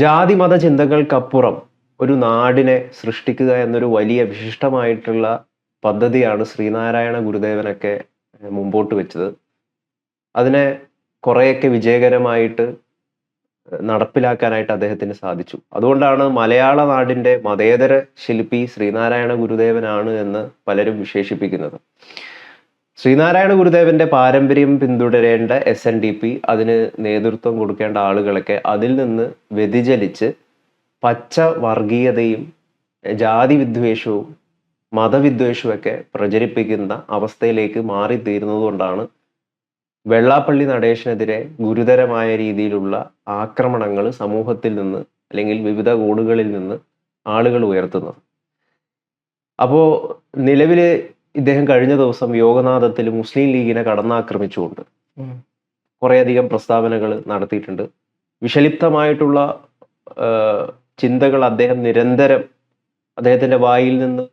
ജാതി മത ചിന്തകൾക്കപ്പുറം ഒരു നാടിനെ സൃഷ്ടിക്കുക എന്നൊരു വലിയ വിശിഷ്ടമായിട്ടുള്ള പദ്ധതിയാണ് ശ്രീനാരായണ ഗുരുദേവനൊക്കെ മുമ്പോട്ട് വെച്ചത്. അതിനെ കുറെയൊക്കെ വിജയകരമായിട്ട് നടപ്പിലാക്കാനായിട്ട് അദ്ദേഹത്തിന് സാധിച്ചു. അതുകൊണ്ടാണ് മലയാള നാടിന്റെ മതേതര ശില്പി ശ്രീനാരായണ ഗുരുദേവനാണ് എന്ന് പലരും വിശേഷിപ്പിക്കുന്നത്. ശ്രീനാരായണ ഗുരുദേവന്റെ പാരമ്പര്യം പിന്തുടരേണ്ട SNDP, അതിന് നേതൃത്വം കൊടുക്കേണ്ട ആളുകളൊക്കെ അതിൽ നിന്ന് വ്യതിചലിച്ച് പച്ച വർഗീയതയും ജാതി വിദ്വേഷവും മതവിദ്വേഷവും ഒക്കെ പ്രചരിപ്പിക്കുന്ന അവസ്ഥയിലേക്ക് മാറിത്തീരുന്നത് കൊണ്ടാണ് വെള്ളാപ്പള്ളി നടേശനെതിരെ ഗുരുതരമായ രീതിയിലുള്ള ആക്രമണങ്ങൾ സമൂഹത്തിൽ നിന്ന് അല്ലെങ്കിൽ വിവിധ കോണുകളിൽ നിന്ന് ആളുകൾ ഉയർത്തുന്നത്. അപ്പോൾ നിലവില് ഇദ്ദേഹം കഴിഞ്ഞ ദിവസം യോഗനാഥത്തിൽ മുസ്ലിം ലീഗിനെ കടന്നാക്രമിച്ചുകൊണ്ട് കുറേയധികം പ്രസ്താവനകൾ നടത്തിയിട്ടുണ്ട്. വിഷലിപ്തമായിട്ടുള്ള ചിന്തകൾ അദ്ദേഹം നിരന്തരം അദ്ദേഹത്തിന്റെ വായിൽ നിന്ന്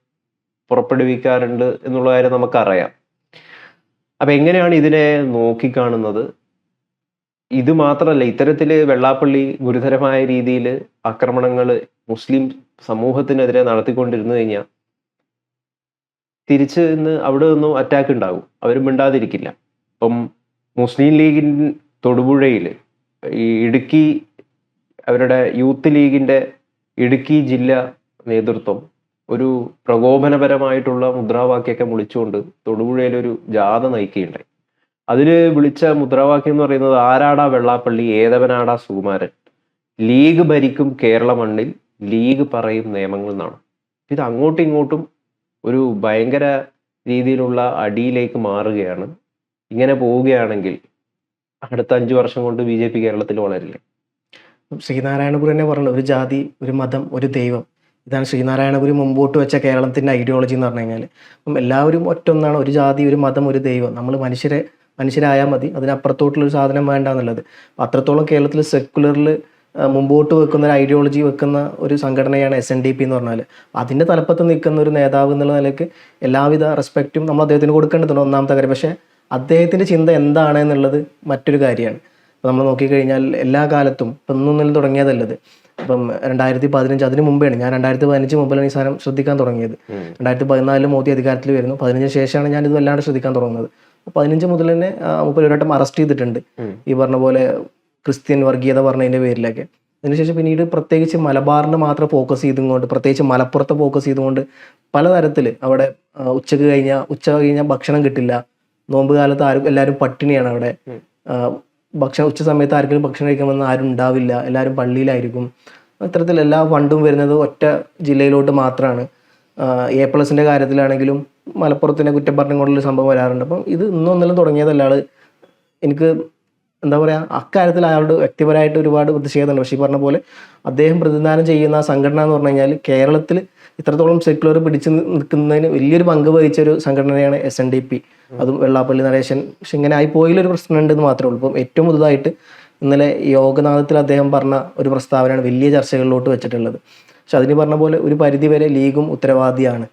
പുറപ്പെടുവിക്കാറുണ്ട് എന്നുള്ള കാര്യം നമുക്കറിയാം. അപ്പൊ എങ്ങനെയാണ് ഇതിനെ നോക്കിക്കാണുന്നത്? ഇത് മാത്രമല്ല, ഇത്തരത്തില് വെള്ളാപ്പള്ളി ഗുരുതരമായ രീതിയിൽ ആക്രമണങ്ങൾ മുസ്ലിം സമൂഹത്തിനെതിരെ നടത്തിക്കൊണ്ടിരുന്നു കഴിഞ്ഞാൽ തിരിച്ച് ഇന്ന് അവിടെ നിന്നും അറ്റാക്ക് ഉണ്ടാകും. അവരും മിണ്ടാതിരിക്കില്ല. ഇപ്പം മുസ്ലിം ലീഗിൻ തൊടുപുഴയിൽ ഈ ഇടുക്കി അവരുടെ യൂത്ത് ലീഗിന്റെ ഇടുക്കി ജില്ലാ നേതൃത്വം ഒരു പ്രകോപനപരമായിട്ടുള്ള മുദ്രാവാക്യമൊക്കെ വിളിച്ചുകൊണ്ട് തൊടുപുഴയിലൊരു ജാഥ നയിക്കുകയുണ്ടായി. അതില് വിളിച്ച മുദ്രാവാക്യം എന്ന് പറയുന്നത് ആരാടാ വെള്ളാപ്പള്ളി, ഏതവനാടാ സുകുമാരൻ, ലീഗ് ഭരിക്കും കേരള മണ്ണിൽ, ലീഗ് പറയും നിയമങ്ങൾ എന്നാണ്. ഇത് അങ്ങോട്ടും ഇങ്ങോട്ടും ഒരു ഭയങ്കര രീതിയിലുള്ള അടിയിലേക്ക് മാറുകയാണ്. ഇങ്ങനെ പോവുകയാണെങ്കിൽ അടുത്ത 5 വർഷം കൊണ്ട് BJP കേരളത്തിൽ വളരില്ലേ? ശ്രീനാരായണ ഗുരു തന്നെ പറഞ്ഞു, ഒരു ജാതി, ഒരു മതം, ഒരു ദൈവം. ഇതാണ് ശ്രീനാരായണ ഗുരു മുമ്പോട്ട് വെച്ച കേരളത്തിന്റെ ഐഡിയോളജി എന്ന് പറഞ്ഞു കഴിഞ്ഞാൽ. അപ്പം എല്ലാവരും ഒറ്റൊന്നാണ്, ഒരു ജാതി, ഒരു മതം, ഒരു ദൈവം. നമ്മൾ മനുഷ്യരായാൽ മതി, അതിനപ്പുറത്തോട്ടുള്ളൊരു സാധനം വേണ്ട എന്നുള്ളത്. അത്രത്തോളം കേരളത്തിൽ സെക്കുലറിൽ മുമ്പോട്ട് വെക്കുന്ന ഒരു ഐഡിയോളജി വെക്കുന്ന ഒരു സംഘടനയാണ് SNDP എന്ന് പറഞ്ഞാൽ. അതിൻ്റെ തലപ്പത്ത് നിൽക്കുന്ന ഒരു നേതാവ് എന്നുള്ള നിലയ്ക്ക് എല്ലാവിധ റെസ്പെക്റ്റും നമ്മൾ അദ്ദേഹത്തിന് കൊടുക്കേണ്ടതുണ്ട്, ഒന്നാമത്തെ കാര്യം. പക്ഷേ അദ്ദേഹത്തിൻ്റെ ചിന്ത എന്താണ് എന്നുള്ളത് മറ്റൊരു കാര്യമാണ്. ഇപ്പം നമ്മൾ നോക്കിക്കഴിഞ്ഞാൽ എല്ലാ കാലത്തും ഇപ്പം ഒന്നൊന്നിലും തുടങ്ങിയതല്ലത്. ഇപ്പം 2015 അതിന് മുമ്പെയാണ്, ഞാൻ 2015 മുമ്പിലാണ് ഈ സാധനം ശ്രദ്ധിക്കാൻ തുടങ്ങിയത്. 2014 മോദി അധികാരത്തിൽ വരുന്നു. 15 ശേഷമാണ് ഞാൻ ഇത് വല്ലാണ്ട് ശ്രദ്ധിക്കാൻ തുടങ്ങുന്നത്. 15 മുതൽ തന്നെ മുപ്പത് ഒരു വട്ടം അറസ്റ്റ് ചെയ്തിട്ടുണ്ട്, ഈ പറഞ്ഞ പോലെ ക്രിസ്ത്യൻ വർഗീയത പറഞ്ഞതിൻ്റെ പേരിലൊക്കെ. അതിനുശേഷം പിന്നീട് പ്രത്യേകിച്ച് മലബാറിന് മാത്രം ഫോക്കസ് ചെയ്തുകൊണ്ട്, പ്രത്യേകിച്ച് മലപ്പുറത്തെ ഫോക്കസ് ചെയ്തുകൊണ്ട് പലതരത്തിൽ അവിടെ ഉച്ച കഴിഞ്ഞാൽ ഭക്ഷണം കിട്ടില്ല, നോമ്പ് കാലത്ത് എല്ലാവരും പട്ടിണിയാണ് അവിടെ, ഉച്ച സമയത്ത് ആർക്കെങ്കിലും ഭക്ഷണം കഴിക്കാമെന്ന് ആരും ഉണ്ടാവില്ല, എല്ലാവരും പള്ളിയിലായിരിക്കും. ഇത്തരത്തിൽ എല്ലാ ഫണ്ടും വരുന്നത് ഒറ്റ ജില്ലയിലോട്ട് മാത്രമാണ്. A+ കാര്യത്തിലാണെങ്കിലും മലപ്പുറത്തിനെ കുറ്റം പറഞ്ഞുകൊണ്ടുള്ള സംഭവം വരാറുണ്ട്. അപ്പം ഇത് ഇന്നൊന്നെല്ലാം തുടങ്ങിയതല്ല. എനിക്ക് എന്താ പറയുക, അക്കാര്യത്തിൽ അയാളുടെ വ്യക്തിപരമായിട്ട് ഒരുപാട് പ്രതിഷേധമുണ്ട്. പക്ഷേ ഈ പറഞ്ഞ പോലെ അദ്ദേഹം പ്രതിനിധാനം ചെയ്യുന്ന ആ സംഘടന എന്ന് പറഞ്ഞു കഴിഞ്ഞാൽ കേരളത്തിൽ ഇത്രത്തോളം സെക്യുലർ പിടിച്ചു നിൽക്കുന്നതിന് വലിയൊരു പങ്ക് വഹിച്ച ഒരു സംഘടനയാണ് SNDP, അതും വെള്ളാപ്പള്ളി നടേശൻ. പക്ഷെ ഇങ്ങനെ ആയി പോയിലൊരു പ്രശ്നമുണ്ടെന്ന് മാത്രമേ ഉള്ളൂ. ഇപ്പം ഏറ്റവും പുതുതായിട്ട് ഇന്നലെ യോഗനാഥത്തിൽ അദ്ദേഹം പറഞ്ഞ ഒരു പ്രസ്താവനയാണ് വലിയ ചർച്ചകളിലോട്ട് വെച്ചിട്ടുള്ളത്. പക്ഷെ അതിന് പറഞ്ഞ പോലെ ഒരു പരിധിവരെ ലീഗും ഉത്തരവാദിയാണ്.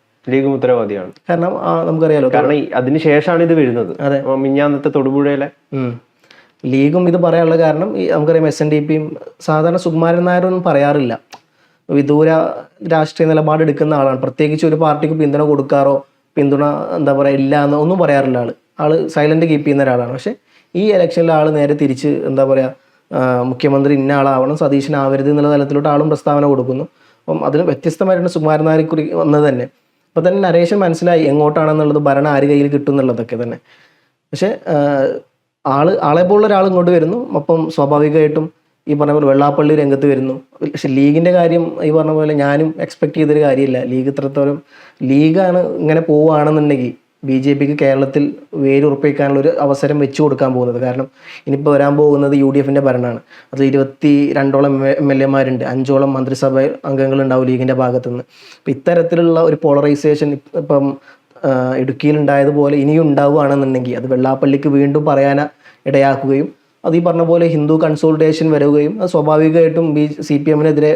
കാരണം നമുക്കറിയാലോ, കാരണം അതിനുശേഷമാണ് ഇത് വരുന്നത്. അതെ, മിഞ്ഞാന്നത്തെ തൊടുപുഴയിലെ ലീഗും ഇത് പറയാനുള്ള കാരണം നമുക്കറിയാം, SNDPയും സാധാരണ സുകുമാരൻ നായരൊന്നും പറയാറില്ല, വിദൂര രാഷ്ട്രീയ നിലപാട് എടുക്കുന്ന ആളാണ്. പ്രത്യേകിച്ച് ഒരു പാർട്ടിക്ക് പിന്തുണ കൊടുക്കാറോ പിന്തുണ എന്താ പറയുക ഇല്ല എന്ന് ഒന്നും പറയാറില്ല. ആള് സൈലന്റ് കീപ്പ് ചെയ്യുന്ന ഒരാളാണ്. പക്ഷെ ഈ ഇലക്ഷനിൽ ആൾ നേരെ തിരിച്ച് എന്താ പറയുക, മുഖ്യമന്ത്രി ഇന്ന ആളാവണം, സതീശനാവരുത് എന്നുള്ള തലത്തിലോട്ട് ആളും പ്രസ്താവന കൊടുക്കുന്നു. അപ്പം അതിന് വ്യത്യസ്തമായിട്ടാണ് സുകുമാരൻ നായരെ കുറി വന്നത് തന്നെ. അപ്പം തന്നെ നരേശൻ മനസ്സിലായി എങ്ങോട്ടാണെന്നുള്ളത്, ഭരണം ആര് കയ്യിൽ കിട്ടും എന്നുള്ളതൊക്കെ തന്നെ. പക്ഷെ ആളെ പോലുള്ള ഒരാൾ ഇങ്ങോട്ട് വരുന്നു. അപ്പം സ്വാഭാവികമായിട്ടും ഈ പറഞ്ഞ പോലെ വെള്ളാപ്പള്ളി രംഗത്ത് വരുന്നു. പക്ഷെ ലീഗിൻ്റെ കാര്യം ഈ പറഞ്ഞ പോലെ ഞാനും എക്സ്പെക്ട് ചെയ്തൊരു കാര്യമില്ല. ലീഗാണ് ഇങ്ങനെ പോവുകയാണെന്നുണ്ടെങ്കിൽ BJPക്ക് കേരളത്തിൽ വേരുറപ്പിക്കാനുള്ള ഒരു അവസരം വെച്ചു കൊടുക്കാൻ പോകുന്നത്. കാരണം ഇനിയിപ്പോൾ വരാൻ പോകുന്നത് UDFൻ്റെ ഭരണമാണ്. അത് 22ഓളം MLA മാരുണ്ട്, 5ഓളം മന്ത്രിസഭ അംഗങ്ങളുണ്ടാവും ലീഗിൻ്റെ ഭാഗത്തുനിന്ന്. അപ്പം ഇത്തരത്തിലുള്ള ഒരു പോളറൈസേഷൻ ഇപ്പം ഇടുക്കിയിലുണ്ടായതുപോലെ ഇനിയും ഉണ്ടാവുകയാണെന്നുണ്ടെങ്കിൽ അത് വെള്ളാപ്പള്ളിക്ക് വീണ്ടും പറയാൻ ഇടയാക്കുകയും അത് ഈ പറഞ്ഞ പോലെ ഹിന്ദു കൺസോളിഡേഷൻ വരികയും അത് സ്വാഭാവികമായിട്ടും CPM-നെതിരെ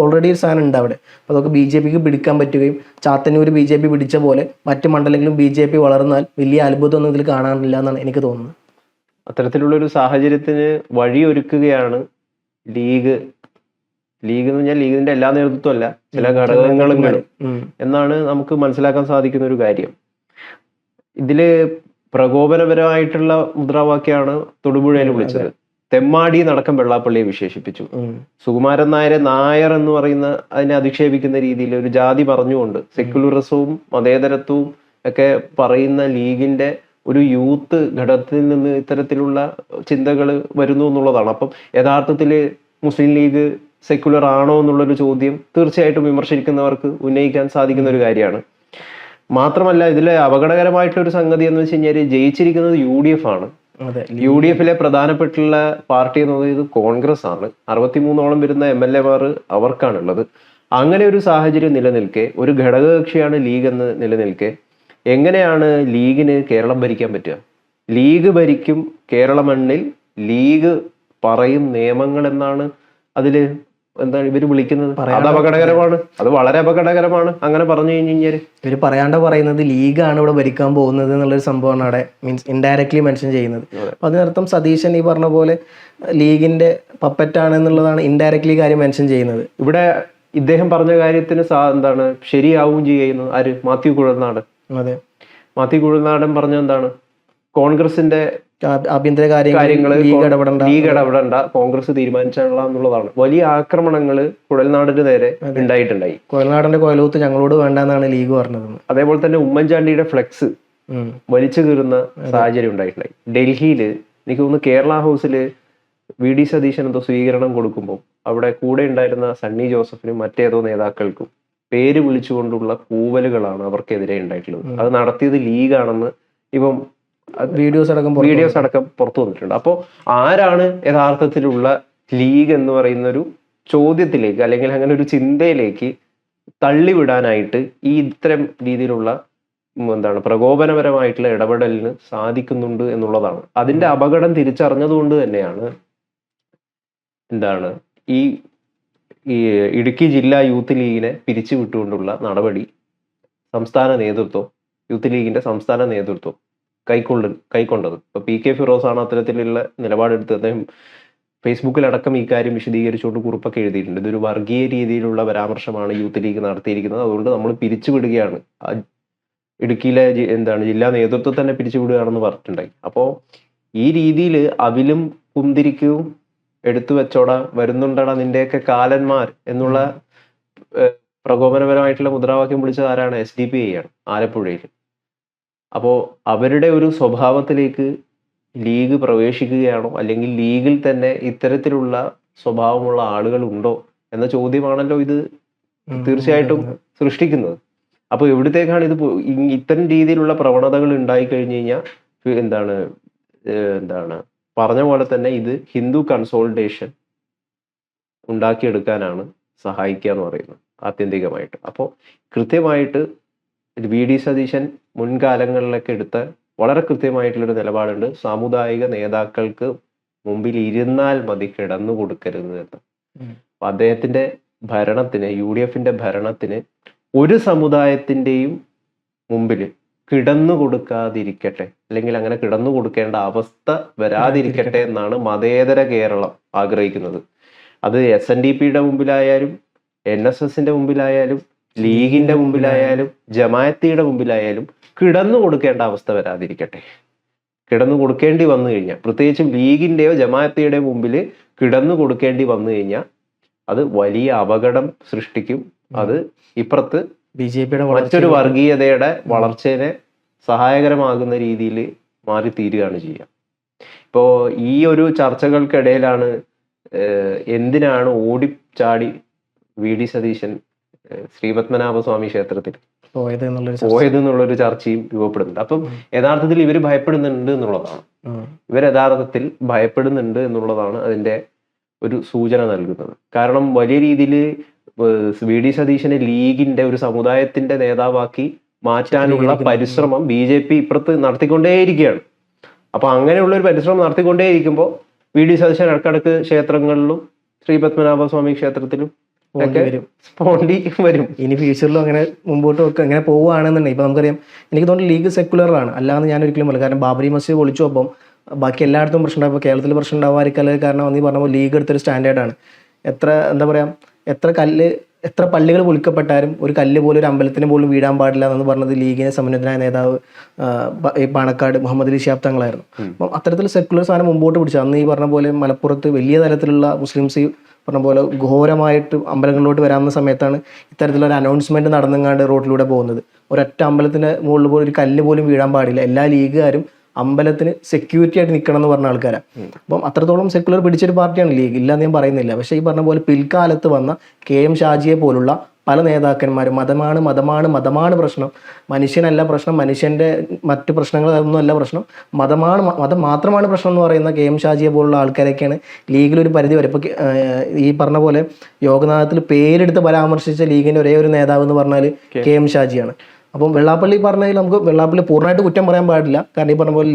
ഓൾറെഡി ഒരു സാധനം ഉണ്ട് അവിടെ. അപ്പോൾ അതൊക്കെ BJPക്ക് പിടിക്കാൻ പറ്റുകയും ചാത്തന്നൂർ BJP പിടിച്ച പോലെ മറ്റ് മണ്ഡലങ്ങളിലും BJP വളർന്നാൽ വലിയ അത്ഭുതമൊന്നും ഇതിൽ കാണാനില്ല എന്നാണ് എനിക്ക് തോന്നുന്നത്. അത്തരത്തിലുള്ളൊരു സാഹചര്യത്തിന് വഴിയൊരുക്കുകയാണ് ലീഗ് ലീഗ് എന്ന് പറഞ്ഞാൽ ലീഗിന്റെ എല്ലാ നേതൃത്വമല്ല, ചില ഘടകങ്ങളും എന്നാണ് നമുക്ക് മനസ്സിലാക്കാൻ സാധിക്കുന്ന ഒരു കാര്യം. ഇതില് പ്രകോപനപരമായിട്ടുള്ള മുദ്രാവാക്യമാണ് തൊടുപുഴയിൽ വിളിച്ചത്. തെമ്മാടി നടക്കം വെള്ളാപ്പള്ളിയെ വിശേഷിപ്പിച്ചു. സുകുമാരൻ നായരെ നായർ എന്ന് പറയുന്ന അതിനെ അധിക്ഷേപിക്കുന്ന രീതിയിൽ ഒരു ജാതി പറഞ്ഞുകൊണ്ട് സെക്യുലറിസവും മതേതരത്വവും ഒക്കെ പറയുന്ന ലീഗിന്റെ ഒരു യൂത്ത് ഘടകത്തിൽ നിന്ന് ഇത്തരത്തിലുള്ള ചിന്തകൾ വരുന്നു എന്നുള്ളതാണ്. അപ്പം യഥാർത്ഥത്തിൽ മുസ്ലിം ലീഗ് സെക്യുലർ ആണോ എന്നുള്ളൊരു ചോദ്യം തീർച്ചയായിട്ടും വിമർശിക്കുന്നവർക്ക് ഉന്നയിക്കാൻ സാധിക്കുന്ന ഒരു കാര്യമാണ്. മാത്രമല്ല ഇതിലെ അപകടകരമായിട്ടുള്ള ഒരു സംഗതി എന്ന് വെച്ച് കഴിഞ്ഞാൽ ജയിച്ചിരിക്കുന്നത് UDF ആണ്. UDFിലെ പ്രധാനപ്പെട്ടുള്ള പാർട്ടി എന്ന് പറയുന്നത് കോൺഗ്രസ് ആണ്. 63ഓളം വരുന്ന MLA-മാർ അവർക്കാണുള്ളത്. അങ്ങനെ ഒരു സാഹചര്യം നിലനിൽക്കെ, ഒരു ഘടകകക്ഷിയാണ് ലീഗ് എന്ന് നിലനിൽക്കെ, എങ്ങനെയാണ് ലീഗിന് കേരളം ഭരിക്കാൻ പറ്റുക? ലീഗ് ഭരിക്കും കേരള മണ്ണിൽ, ലീഗ് പറയും നിയമങ്ങൾ എന്നാണ് അതില് എന്താണ് ഇവര് വിളിക്കുന്നത്. അത് അപകടകരമാണ്, അത് വളരെ അപകടകരമാണ്. അങ്ങനെ പറഞ്ഞു കഴിഞ്ഞാൽ ഇവര് പറയാണ്ട് പറയുന്നത് ലീഗാണ് ഇവിടെ ഭരിക്കാൻ പോകുന്നത് എന്നുള്ളൊരു സംഭവമാണ് അവിടെ മീൻസ് ഇൻഡയറക്ട്ലി മെൻഷൻ ചെയ്യുന്നത്. അപ്പൊ അതിനർത്ഥം സതീശൻ ഈ പറഞ്ഞ പോലെ ലീഗിന്റെ പപ്പറ്റാണ് എന്നുള്ളതാണ് ഇൻഡയറക്ട്ലി കാര്യം മെൻഷൻ ചെയ്യുന്നത്. ഇവിടെ ഇദ്ദേഹം പറഞ്ഞ കാര്യത്തിന് എന്താണ് ശരിയാവുകയും ചെയ്യുന്നത് ആര്? മാത്യു കുഴൽനാടൻ. അതെ, മാത്യു കുഴൽനാടൻ പറഞ്ഞ എന്താണ്? കോൺഗ്രസിന്റെ ആഭ്യന്തര കാര്യങ്ങൾ ലീഗ് ഇടപെടണ്ട, കോൺഗ്രസ് തീരുമാനിച്ചുള്ള എന്നുള്ളതാണ്. വലിയ ആക്രമണങ്ങൾ കുഴൽനാടിന് നേരെ ഉണ്ടായിട്ടുണ്ടായി. കുഴൽനാടന്റെ കൊലൂത്ത് ഞങ്ങളോട് വേണ്ടെന്നാണ് ലീഗ് പറഞ്ഞത്. അതേപോലെ തന്നെ ഉമ്മൻചാണ്ടിയുടെ ഫ്ലെക്സ് വലിച്ചു കീറുന്ന സാഹചര്യം ഉണ്ടായിട്ടുണ്ടായി. ഡൽഹിയില് എനിക്ക് തോന്നുന്നു കേരള ഹൗസിൽ VD സതീശൻ എന്തോ സ്വീകരണം കൊടുക്കുമ്പോൾ അവിടെ കൂടെ ഉണ്ടായിരുന്ന സണ്ണി ജോസഫിനും മറ്റേതോ നേതാക്കൾക്കും പേര് വിളിച്ചുകൊണ്ടുള്ള കൂവലുകളാണ് അവർക്കെതിരെ ഉണ്ടായിട്ടുള്ളത്. അത് നടത്തിയത് ലീഗാണെന്ന് ഇപ്പം വീഡിയോസ് അടക്കം പുറത്തു വന്നിട്ടുണ്ട്. അപ്പോൾ ആരാണ് യഥാർത്ഥത്തിലുള്ള ലീഗ് എന്ന് പറയുന്ന ഒരു ചോദ്യത്തിലേക്ക് അല്ലെങ്കിൽ അങ്ങനെ ഒരു ചിന്തയിലേക്ക് തള്ളിവിടാനായിട്ട് ഈ ഇത്തരം രീതിയിലുള്ള എന്താണ് പ്രകോപനപരമായിട്ടുള്ള ഇടപെടലിന് സാധിക്കുന്നുണ്ട് എന്നുള്ളതാണ്. അതിന്റെ അപകടം തിരിച്ചറിഞ്ഞതുകൊണ്ട് തന്നെയാണ് എന്താണ് ഈ ഇടുക്കി ജില്ലാ യൂത്ത് ലീഗിനെ പിരിച്ചു വിട്ടുകൊണ്ടുള്ള നടപടി സംസ്ഥാന നേതൃത്വം, യൂത്ത് ലീഗിന്റെ സംസ്ഥാന നേതൃത്വം കൈക്കൊണ്ടത്. ഇപ്പൊ PK ഫിറോസാണ് അത്തരത്തിലുള്ള നിലപാടെടുത്ത് അദ്ദേഹം ഫേസ്ബുക്കിലടക്കം ഈ കാര്യം വിശദീകരിച്ചുകൊണ്ട് കുറിപ്പൊക്കെ എഴുതിയിട്ടുണ്ട്. ഇതൊരു വർഗീയ രീതിയിലുള്ള പരാമർശമാണ് യൂത്ത് ലീഗ് നടത്തിയിരിക്കുന്നത്, അതുകൊണ്ട് നമ്മൾ പിരിച്ചുവിടുകയാണ്, ഇടുക്കിയിലെ ജില്ലാ നേതൃത്വം തന്നെ പിരിച്ചുവിടുകയാണെന്ന് പറഞ്ഞിട്ടുണ്ടായി. അപ്പോൾ ഈ രീതിയിൽ അവിലും കുന്തിരിക്കവും എടുത്തു വെച്ചോടാ വരുന്നുണ്ടടാ നിന്റെയൊക്കെ കാലന്മാർ എന്നുള്ള പ്രകോപനപരമായിട്ടുള്ള മുദ്രാവാക്യം വിളിച്ചത് ആരാണ്? SDPI ആണ് ആലപ്പുഴയിൽ. അപ്പോൾ അവരുടെ ഒരു സ്വഭാവത്തിലേക്ക് ലീഗ് പ്രവേശിക്കുകയാണോ, അല്ലെങ്കിൽ ലീഗിൽ തന്നെ ഇത്തരത്തിലുള്ള സ്വഭാവമുള്ള ആളുകൾ ഉണ്ടോ എന്ന ചോദ്യമാണല്ലോ ഇത് തീർച്ചയായിട്ടും സൃഷ്ടിക്കുന്നത്. അപ്പോൾ എവിടത്തേക്കാണ് ഇത് ഇത്തരം രീതിയിലുള്ള പ്രവണതകൾ ഉണ്ടായി കഴിഞ്ഞു കഴിഞ്ഞാൽ എന്താണ് പറഞ്ഞ പോലെ തന്നെ ഇത് ഹിന്ദു കൺസോളിഡേഷൻ ഉണ്ടാക്കിയെടുക്കാനാണ് സഹായിക്കുക എന്ന് പറയുന്നത് ആത്യന്തികമായിട്ട്. അപ്പോൾ കൃത്യമായിട്ട് VD സതീശൻ മുൻകാലങ്ങളിലൊക്കെ എടുത്ത വളരെ കൃത്യമായിട്ടുള്ളൊരു നിലപാടുണ്ട്. സാമുദായിക നേതാക്കൾക്ക് മുമ്പിൽ ഇരുന്നാൽ മതി, കിടന്നു കൊടുക്കരുത് എന്ന്. അപ്പൊ അദ്ദേഹത്തിന്റെ ഭരണത്തിന്, UDFന്റെ ഭരണത്തിന് ഒരു സമുദായത്തിന്റെയും മുമ്പിൽ കിടന്നു കൊടുക്കാതിരിക്കട്ടെ, അല്ലെങ്കിൽ അങ്ങനെ കിടന്നു കൊടുക്കേണ്ട അവസ്ഥ വരാതിരിക്കട്ടെ എന്നാണ് മതേതര കേരളം ആഗ്രഹിക്കുന്നത്. അത് SNDPയുടെ മുമ്പിലായാലും NSSന്റെ മുമ്പിലായാലും ലീഗിന്റെ മുമ്പിലായാലും ജമാഅത്തിയുടെ മുമ്പിലായാലും കിടന്നു കൊടുക്കേണ്ട അവസ്ഥ വരാതിരിക്കട്ടെ. കിടന്നു കൊടുക്കേണ്ടി വന്നു കഴിഞ്ഞാൽ, പ്രത്യേകിച്ചും ലീഗിന്റെയോ ജമാഅത്തിയുടെ മുമ്പിൽ കിടന്നു കൊടുക്കേണ്ടി വന്നു കഴിഞ്ഞാൽ അത് വലിയ അപകടം സൃഷ്ടിക്കും. അത് ഇപ്പുറത്ത് BJPയുടെ മറ്റൊരു വർഗീയതയുടെ വളർച്ചയെ സഹായകരമാകുന്ന രീതിയിൽ മാറിത്തീരുകയാണ് ചെയ്യുക. ഇപ്പോൾ ഈ ഒരു ചർച്ചകൾക്കിടയിലാണ് എന്തിനാണ് ഓടിച്ചാടി VD സതീശൻ ശ്രീപത്മനാഭസ്വാമി ക്ഷേത്രത്തിൽ പോയത് എന്നുള്ളൊരു ചർച്ചയും രൂപപ്പെടുന്നുണ്ട്. അപ്പം യഥാർത്ഥത്തിൽ ഇവർ ഭയപ്പെടുന്നുണ്ട് എന്നുള്ളതാണ്, യഥാർത്ഥത്തിൽ ഭയപ്പെടുന്നുണ്ട് എന്നുള്ളതാണ് അതിന്റെ ഒരു സൂചന നൽകുന്നത്. കാരണം വലിയ രീതിയിൽ VD സതീശനെ ലീഗിന്റെ ഒരു സമുദായത്തിന്റെ നേതാവാക്കി മാറ്റാനുള്ള പരിശ്രമം BJP ഇപ്പുറത്ത് നടത്തിക്കൊണ്ടേയിരിക്കുകയാണ്. അപ്പൊ അങ്ങനെയുള്ള ഒരു പരിശ്രമം നടത്തിക്കൊണ്ടേയിരിക്കുമ്പോൾ VD സതീശൻ ഇടക്കിടക്ക് ക്ഷേത്രങ്ങളിലും ശ്രീപത്മനാഭസ്വാമി ക്ഷേത്രത്തിലും സ്പോണ്ടി വരും. ഇനി ഫ്യൂച്ചറിലും അങ്ങനെ മുമ്പോട്ട് അങ്ങനെ പോവുകയാണെന്നുണ്ടെങ്കിൽ ഇപ്പൊ നമുക്കറിയാം, എനിക്ക് തോന്നുന്നു ലീഗ് സെക്കുലറാണ്, അല്ലാന്ന് ഞാൻ ഒരിക്കലും പറയില്ല. കാരണം ബാബരി മസ്ജിദ് പൊളിച്ചു, അപ്പം ബാക്കി എല്ലായിടത്തും പ്രശ്നം ഉണ്ടായപ്പോൾ കേരളത്തിൽ പ്രശ്നം ഉണ്ടാവാതിരിക്കൽ കാരണം നീ പറഞ്ഞപ്പോൾ ലീഗ് എടുത്തൊരു സ്റ്റാൻഡേർഡാണ്. എത്ര എന്താ പറയുക, എത്ര പള്ളികൾ പൊളിക്കപ്പെട്ടാലും ഒരു കല്ല് പോലും ഒരു അമ്പലത്തിന് പോലും വീഴാൻ പാടില്ല എന്ന് പറഞ്ഞത് ലീഗിനെ സമുന്നതനായ നേതാവ് ഈ പാണക്കാട് മുഹമ്മദ് അലി ശിഹാബ് തങ്ങളായിരുന്നു. അപ്പം അത്തരത്തിൽ സെക്കുലർ സാധനം മുമ്പോട്ട് പിടിച്ചു. അന്ന് ഈ പറഞ്ഞ പോലെ മലപ്പുറത്ത് വലിയ തരത്തിലുള്ള മുസ്ലിംസ് പറഞ്ഞ പോലെ ഘോരമായിട്ട് അമ്പലങ്ങളിലോട്ട് വരാവുന്ന സമയത്താണ് ഇത്തരത്തിലൊരു അനൗൺസ്മെന്റ് നടന്നെങ്ങാണ്ട് റോഡിലൂടെ പോകുന്നത്. ഒരൊറ്റ അമ്പലത്തിന്റെ മുകളിൽ പോലും ഒരു കല്ല് പോലും വീഴാൻ പാടില്ല, എല്ലാ ലീഗുകാരും അമ്പലത്തിന് സെക്യൂരിറ്റി ആയിട്ട് നിൽക്കണം എന്ന് പറഞ്ഞ ആൾക്കാരാണ്. അപ്പം അത്രത്തോളം സെക്കുലർ പിടിച്ചൊരു പാർട്ടിയാണ് ലീഗ്, ഇല്ലാന്ന് ഞാൻ പറയുന്നില്ല. പക്ഷേ ഈ പറഞ്ഞ പോലെ പിൽക്കാലത്ത് വന്ന KM ഷാജിയെ പോലുള്ള പല നേതാക്കന്മാരും മതമാണ് പ്രശ്നം, മനുഷ്യനല്ല പ്രശ്നം, മനുഷ്യന്റെ മറ്റ് പ്രശ്നങ്ങളൊന്നും അല്ല പ്രശ്നം, മതം മാത്രമാണ് പ്രശ്നം എന്ന് പറയുന്ന KM ഷാജിയെ പോലുള്ള ആൾക്കാരൊക്കെയാണ് ലീഗിലൊരു പരിധി വരെ. ഇപ്പോൾ ഈ പറഞ്ഞ പോലെ യോഗനാഥത്തിൽ പേരെടുത്ത് പരാമർശിച്ച ലീഗിന്റെ ഒരേ ഒരു നേതാവ് എന്ന് പറഞ്ഞാൽ KM ഷാജിയാണ്. അപ്പം വെള്ളാപ്പള്ളി പറഞ്ഞതിൽ നമുക്ക് വെള്ളാപ്പള്ളി പൂർണ്ണമായിട്ട് കുറ്റം പറയാൻ പാടില്ല. കാരണം ഈ പറഞ്ഞ പോലെ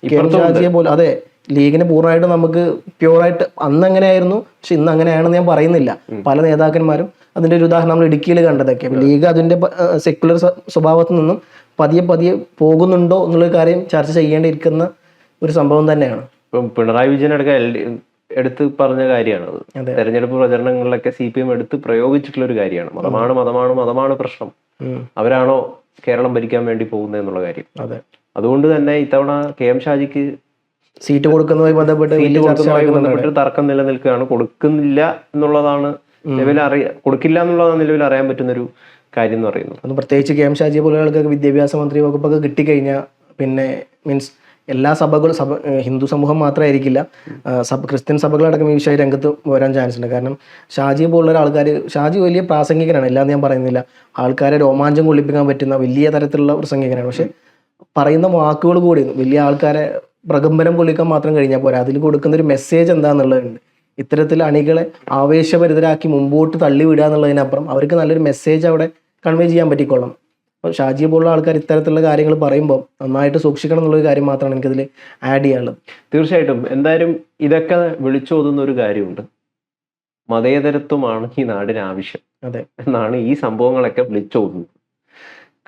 KM ഷാജിയെ പോലെ അതെ ലീഗിനെ പൂർണ്ണമായിട്ട് നമുക്ക് പ്യൂറായിട്ട് അന്ന് എങ്ങനെയായിരുന്നു പക്ഷെ ഇന്ന് അങ്ങനെയാണെന്ന് ഞാൻ പറയുന്നില്ല. പല നേതാക്കന്മാരും അതിന്റെ ഒരു ഉദാഹരണം നമ്മൾ ഇടുക്കിയിൽ കണ്ടതൊക്കെ. ലീഗ് അതിന്റെ സെക്കുലർ സ്വഭാവത്തിൽ നിന്നും പതിയെ പോകുന്നുണ്ടോ എന്നുള്ള കാര്യം ചർച്ച ചെയ്യേണ്ടിയിരിക്കുന്ന ഒരു സംഭവം തന്നെയാണ്. ഇപ്പം പിണറായി വിജയനടക്കം എടുത്ത് പറഞ്ഞ കാര്യമാണ്. തെരഞ്ഞെടുപ്പ് പ്രചരണങ്ങളിലൊക്കെ CPM എടുത്ത് പ്രയോഗിച്ചിട്ടുള്ള ഒരു കാര്യമാണ്. മതമാണ് പ്രശ്നം, അവരാണോ കേരളം ഭരിക്കാൻ വേണ്ടി പോകുന്നത് എന്നുള്ള കാര്യം. അതുകൊണ്ട് തന്നെ ഇത്തവണ KM ഷാജിക്ക് സീറ്റ് കൊടുക്കുന്നതുമായി ബന്ധപ്പെട്ട് തർക്കം നിലനിൽക്കുകയാണ്. കൊടുക്കുന്നില്ല എന്നുള്ളതാണ് കൊടുക്കില്ല എന്നുള്ളതാണ് നിലവിൽ അറിയാൻ പറ്റുന്നൊരു കാര്യം എന്ന് പറയുന്നത്. അത് പ്രത്യേകിച്ച് KM ഷാജിയെ പോലുള്ള ആൾക്കാർക്ക് വിദ്യാഭ്യാസ മന്ത്രി വകുപ്പൊക്കെ കിട്ടിക്കഴിഞ്ഞാൽ പിന്നെ മീൻസ് എല്ലാ ഹിന്ദു സമൂഹം മാത്രമായിരിക്കില്ല, ക്രിസ്ത്യൻ സഭകളടക്കം ഈ വിഷയം രംഗത്ത് വരാൻ ചാൻസ് ഉണ്ട്. കാരണം ഷാജിയെ പോലുള്ള ആൾക്കാർ, ഷാജി വലിയ പ്രാസംഗികനാണ്, എല്ലാം ഞാൻ പറയുന്നില്ല, ആൾക്കാരെ രോമാഞ്ചം കൊള്ളിപ്പിക്കാൻ പറ്റുന്ന വലിയ തരത്തിലുള്ള പ്രസംഗികനാണ്. പക്ഷെ പറയുന്ന വാക്കുകൾ കൂടി വലിയ ആൾക്കാരെ പ്രകമ്പനം കൊള്ളിക്കാൻ മാത്രം കഴിഞ്ഞാൽ പോരാ, അതിൽ കൊടുക്കുന്ന ഒരു മെസ്സേജ് എന്താണെന്നുള്ളതുണ്ട്. ഇത്തരത്തിൽ അണികളെ ആവേശഭരിതരാക്കി മുമ്പോട്ട് തള്ളിവിടുക എന്നുള്ളതിനപ്പുറം അവർക്ക് നല്ലൊരു മെസ്സേജ് അവിടെ കൺവേ ചെയ്യാൻ പറ്റിക്കൊള്ളണം. അപ്പോൾ ഷാജിയെ പോലുള്ള ആൾക്കാർ ഇത്തരത്തിലുള്ള കാര്യങ്ങൾ പറയുമ്പോൾ നന്നായിട്ട് സൂക്ഷിക്കണം എന്നുള്ളൊരു കാര്യം മാത്രമാണ് എനിക്കതിൽ ആഡ് ചെയ്യാനുള്ളത്. തീർച്ചയായിട്ടും. എന്തായാലും ഇതൊക്കെ വിളിച്ചോതുന്ന ഒരു കാര്യമുണ്ട്, മതേതരത്വമാണ് ഈ നാടിന് ആവശ്യം എന്നാണ് ഈ സംഭവങ്ങളൊക്കെ വിളിച്ചോതുന്നത്.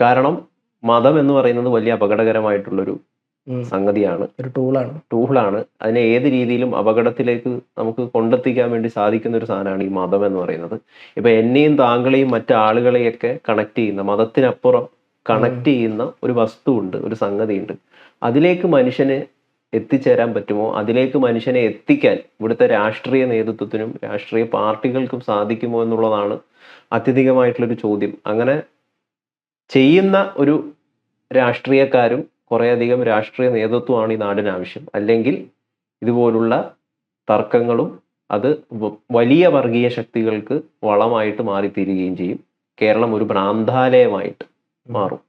കാരണം മതം എന്ന് പറയുന്നത് വലിയ അപകടകരമായിട്ടുള്ളൊരു സംഗതിയാണ്, ഒരു ടൂളാണ്. അതിനെ ഏത് രീതിയിലും അപകടത്തിലേക്ക് നമുക്ക് കൊണ്ടെത്തിക്കാൻ വേണ്ടി സാധിക്കുന്ന ഒരു സാധനമാണ് ഈ മതം എന്ന് പറയുന്നത്. ഇപ്പൊ എന്നെയും താങ്കളെയും മറ്റാളുകളെയൊക്കെ കണക്ട് ചെയ്യുന്ന, മതത്തിനപ്പുറം കണക്ട് ചെയ്യുന്ന ഒരു വസ്തുവുണ്ട്, ഒരു സംഗതിയുണ്ട്. അതിലേക്ക് മനുഷ്യന് എത്തിച്ചേരാൻ പറ്റുമോ, അതിലേക്ക് മനുഷ്യനെ എത്തിക്കാൻ ഇവിടുത്തെ രാഷ്ട്രീയ നേതൃത്വത്തിനും രാഷ്ട്രീയ പാർട്ടികൾക്കും സാധിക്കുമോ എന്നുള്ളതാണ് അത്യധികമായിട്ടുള്ളൊരു ചോദ്യം. അങ്ങനെ ചെയ്യുന്ന ഒരു രാഷ്ട്രീയക്കാരും കുറേയധികം രാഷ്ട്രീയ നേതൃത്വമാണ് ഈ നാടിന് ആവശ്യം. അല്ലെങ്കിൽ ഇതുപോലുള്ള തർക്കങ്ങളും അത് വലിയ വർഗീയ ശക്തികൾക്ക് വളമായിട്ട് മാറിത്തീരുകയും ചെയ്യും. കേരളം ഒരു ഭ്രാന്താലയമായിട്ട് മാറും.